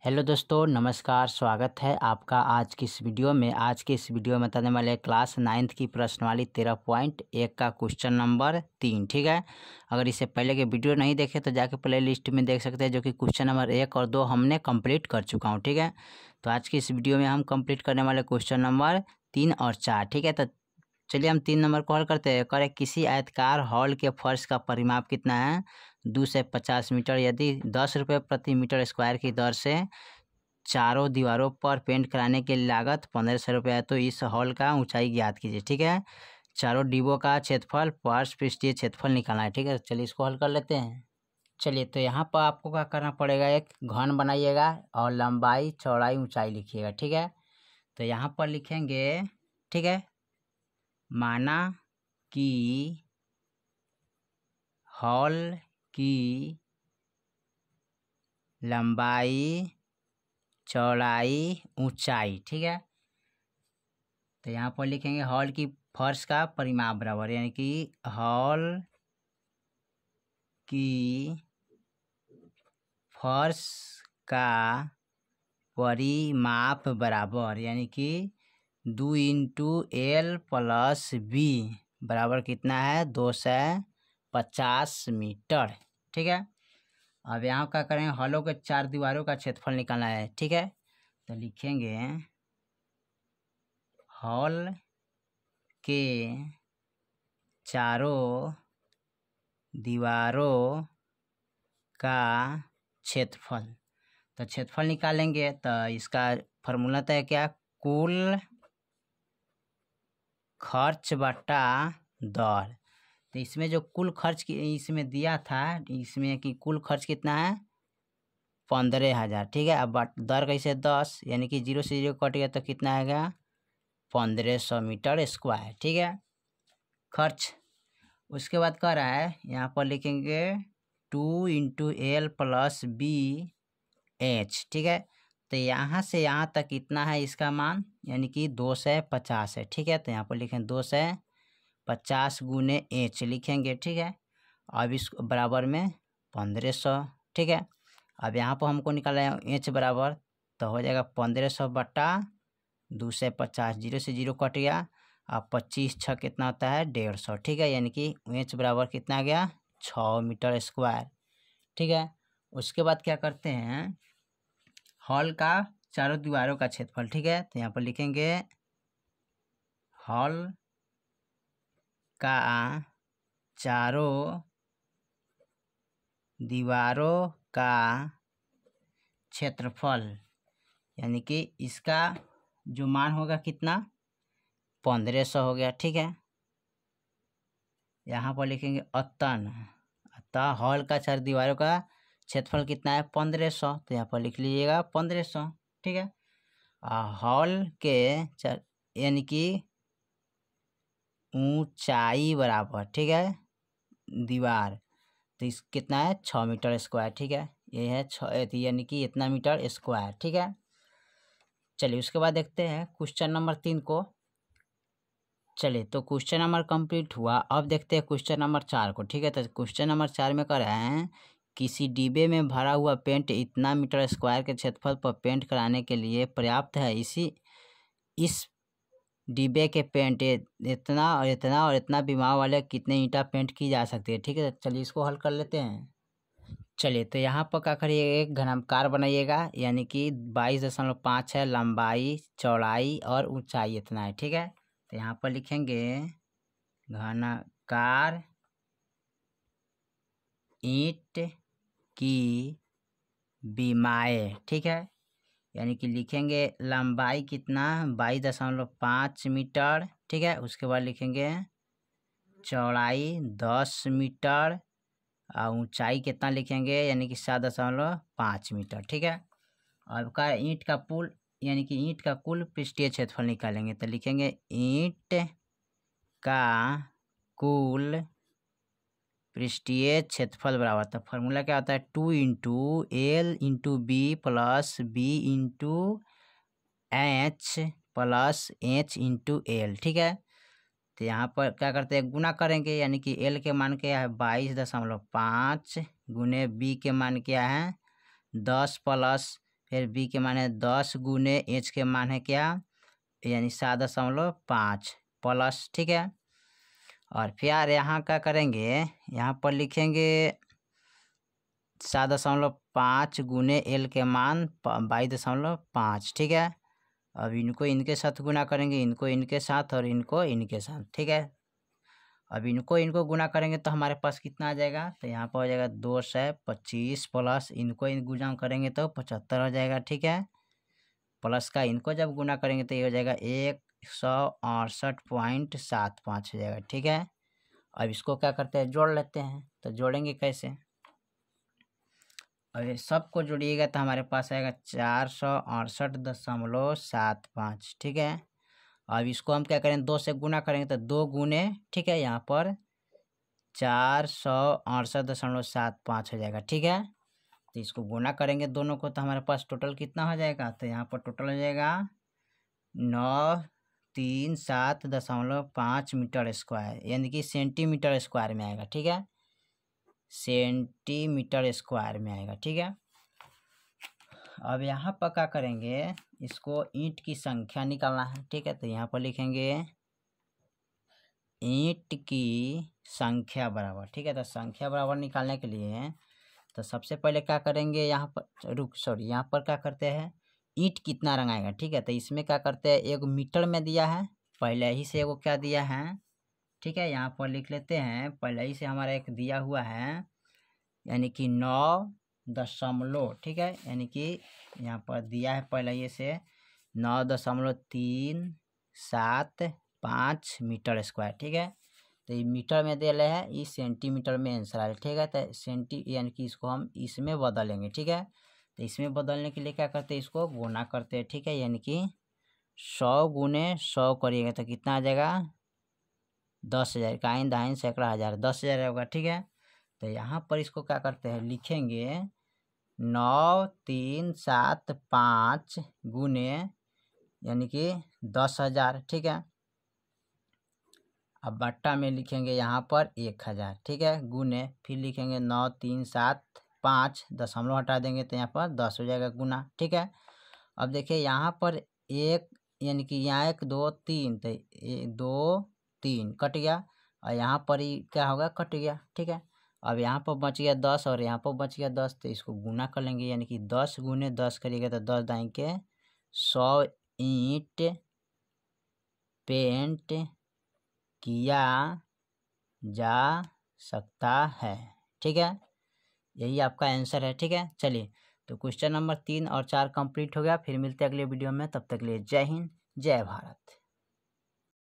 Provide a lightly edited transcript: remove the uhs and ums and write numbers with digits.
Hello दोस्तों, नमस्कार। स्वागत है आपका आज की इस वीडियो में। आज की इस वीडियो में बताने वाले क्लास 9th की प्रश्नावली 13.1 का क्वेश्चन नंबर 3। ठीक है, अगर इससे पहले के वीडियो नहीं देखे तो जाके प्ले लिस्ट में देख सकते हैं, जो कि क्वेश्चन नंबर 1 और 2 हमने कंप्लीट कर चुका हूँ। ठीक है, तो आज की इस वीडियो में हम कंप्लीट करने वाले क्वेश्चन नंबर 3 और 4। ठीक है, तो चलिए हम 3 नंबर को हल करते हैं। करें, किसी आयताकार हॉल के फर्श का परिमाप कितना है? 2 से 50 मीटर। यदि 10 रुपये प्रति मीटर स्क्वायर की दर से चारों दीवारों पर पेंट कराने की लागत 1500 रुपये है, तो इस हॉल का ऊंचाई ज्ञात कीजिए। ठीक है, चारों डिब्बों का क्षेत्रफल पार्श्व पृष्ठीय क्षेत्रफल निकालना है। ठीक है, चलिए इसको हल कर लेते हैं। चलिए, तो यहाँ पर आपको क्या करना पड़ेगा, एक घन बनाइएगा और लंबाई चौड़ाई ऊंचाई लिखिएगा। ठीक है, तो यहाँ पर लिखेंगे, ठीक है, माना कि हॉल की लंबाई चौड़ाई ऊंचाई, ठीक है, तो यहाँ पर लिखेंगे हॉल की फर्श का परिमाप बराबर, यानी कि हॉल की फर्श का परिमाप बराबर, यानी कि 2 × L + B बराबर कितना है? 250 मीटर। ठीक है, अब यहाँ क्या करें, हॉलों के 4 दीवारों का क्षेत्रफल निकालना है। ठीक है, तो लिखेंगे हॉल के चारों दीवारों का क्षेत्रफल, तो क्षेत्रफल निकालेंगे तो इसका फॉर्मूला तो है क्या? कुल खर्च बटा दर। तो इसमें जो कुल खर्च की इसमें दिया था, इसमें कि कुल खर्च कितना है? 15,000। ठीक है, अब दर कैसे? 10, यानी कि 0 से 0 कट गया तो कितना आएगा? 1500 मीटर स्क्वायर। ठीक है, खर्च। उसके बाद कह रहा है, यहाँ पर लिखेंगे 2 × L + B H। ठीक है, तो यहाँ से यहाँ तक कितना है इसका मान? यानी कि 250 है। ठीक है, तो यहाँ पर लिखेंगे 250 × H लिखेंगे। ठीक है, अब इस बराबर में 1500। ठीक है, अब यहाँ पर हमको निकाला है H बराबर, तो हो जाएगा 1500 बटा 250, 0 से 0 कट गया। अब 25 6 कितना होता है? 150। ठीक है, यानी कि H बराबर कितना आ गया? 6 मीटर स्क्वायर। ठीक है, उसके बाद क्या करते हैं, हॉल का चारों दीवारों का क्षेत्रफल। ठीक है, तो यहाँ पर लिखेंगे हॉल का चारों दीवारों का क्षेत्रफल, यानी कि इसका जो मान होगा कितना? 1500 हो गया। ठीक है, यहाँ पर लिखेंगे अतः हॉल का चार दीवारों का क्षेत्रफल कितना है? 1500, तो यहाँ पर लिख लीजिएगा 1500। ठीक है, हॉल के यानी कि ऊंचाई बराबर, ठीक है, दीवार, तो इस कितना है? 6 मीटर स्क्वायर। ठीक है, ये है 6, यानी कि इतना मीटर स्क्वायर। ठीक है, चलिए उसके बाद देखते हैं क्वेश्चन नंबर 3 को। चलिए, तो क्वेश्चन नंबर कंप्लीट हुआ। अब देखते हैं क्वेश्चन नंबर 4 को। ठीक है, तो क्वेश्चन नंबर 4 में कर रहे हैं, किसी डिब्बे में भरा हुआ पेंट इतना मीटर स्क्वायर के क्षेत्रफल पर पेंट कराने के लिए पर्याप्त है। इस डिब्बे के पेंट इतना और इतना और इतना विमाओं वाले कितने ईंटा पेंट की जा सकती है। ठीक है, चलिए इसको हल कर लेते हैं। चलिए, तो यहाँ पर क्या करिए, एक घनाकार बनाइएगा, यानी कि 22.5 है लंबाई, चौड़ाई और ऊंचाई इतना है। ठीक है, तो यहाँ पर लिखेंगे घनाकार ईंट की विमाएँ। ठीक है, यानी कि लिखेंगे लंबाई कितना? 22.5 मीटर। ठीक है, उसके बाद लिखेंगे चौड़ाई 10 मीटर और ऊंचाई कितना लिखेंगे? यानी कि 7.5 मीटर। ठीक है, अब का ईंट का पुल, यानी कि ईंट का कुल पृष्ठीय क्षेत्रफल निकालेंगे, तो लिखेंगे ईंट का कुल पृष्ठीय क्षेत्रफल बराबर, तो फॉर्मूला क्या होता है? 2 × L × B + B × H + H × L। ठीक है, तो यहाँ पर क्या करते हैं, गुना करेंगे, यानी कि L के मान क्या है? 22.5 गुने B के मान क्या है? 10 + फिर बी के मान है 10 गुने एच के मान है क्या, यानी 7.5 प्लस, ठीक है। और फिर यहाँ क्या करेंगे, यहाँ पर लिखेंगे 7.5 गुने एल के मान 22.5, ठीक है। अब इनको इनके साथ गुना करेंगे, इनको इनके साथ और इनको इनके साथ, ठीक है। अब इनको गुना करेंगे तो हमारे पास कितना आ जाएगा, तो यहाँ पर हो जाएगा 225 प्लस इनको गुना करेंगे तो 75 हो जाएगा, ठीक है। प्लस का इनको जब गुना करेंगे तो ये हो जाएगा 168.75 हो जाएगा, ठीक है। अब इसको क्या करते हैं, जोड़ लेते हैं। तो जोड़ेंगे कैसे, और ये सबको जोड़िएगा तो हमारे पास आएगा 468.75, ठीक है। अब इसको हम क्या करेंगे, 2 से गुना करेंगे तो 2 गुने, ठीक है, यहाँ पर 468.75 हो जाएगा, ठीक है। तो इसको गुना करेंगे दोनों को तो हमारे पास टोटल कितना हो जाएगा, तो यहाँ पर टोटल हो जाएगा 937.5 मीटर स्क्वायर, यानी कि सेंटीमीटर स्क्वायर में आएगा, ठीक है, सेंटीमीटर स्क्वायर में आएगा, ठीक है। अब यहाँ पर क्या करेंगे, इसको ईंट की संख्या निकालना है, ठीक है। तो यहाँ पर लिखेंगे ईंट की संख्या बराबर, ठीक है। तो संख्या बराबर निकालने के लिए तो सबसे पहले क्या करेंगे, यहाँ पर यहाँ पर क्या करते हैं, ईंट कितना रंग आएगा, ठीक है। तो इसमें क्या करते हैं, एक मीटर में दिया है पहले ही से, एगो क्या दिया है, ठीक है। यहाँ पर लिख लेते हैं, पहले ही से हमारा एक दिया हुआ है, यानी कि 9 ठीक है, यानी कि यहाँ पर दिया है पहले ही से 9.375 मीटर स्क्वायर, ठीक है। तो ये मीटर में दे रहे हैं, इस सेंटीमीटर में आंसर आए, ठीक है। तो सेंटी यानी कि इसको हम इसमें बदलेंगे, ठीक है। तो इसमें बदलने के लिए क्या करते हैं, इसको गुना करते हैं, ठीक है। यानी कि 100 गुने 100 करिएगा तो कितना आ जाएगा, 10,000, काइन दाइन सैकड़ा हज़ार, 10,000 होगा, ठीक है। तो यहाँ पर इसको क्या करते हैं, लिखेंगे 9,375 गुने यानी कि 10,000, ठीक है। अब बट्टा में लिखेंगे यहाँ पर 1,000, ठीक है, गुने फिर लिखेंगे 9,375, दशमलव हटा देंगे तो यहाँ पर 10 हो जाएगा गुना, ठीक है। अब देखिए यहाँ पर एक यानी कि यहाँ 1 2 3 तो 2 3 कट गया, और यहाँ पर ही क्या होगा, कट गया, ठीक है। अब यहाँ पर बच गया 10 और यहाँ पर बच गया 10, तो इसको गुना कर लेंगे, यानी कि 10 गुने 10 करिएगा तो 10 दाएं के 100 ईंट पेंट किया जा सकता है, ठीक है। यही आपका आंसर है, ठीक है। चलिए, तो क्वेश्चन नंबर 3 और 4 कंप्लीट हो गया। फिर मिलते हैं अगले वीडियो में, तब तक के लिए जय हिंद, जय भारत।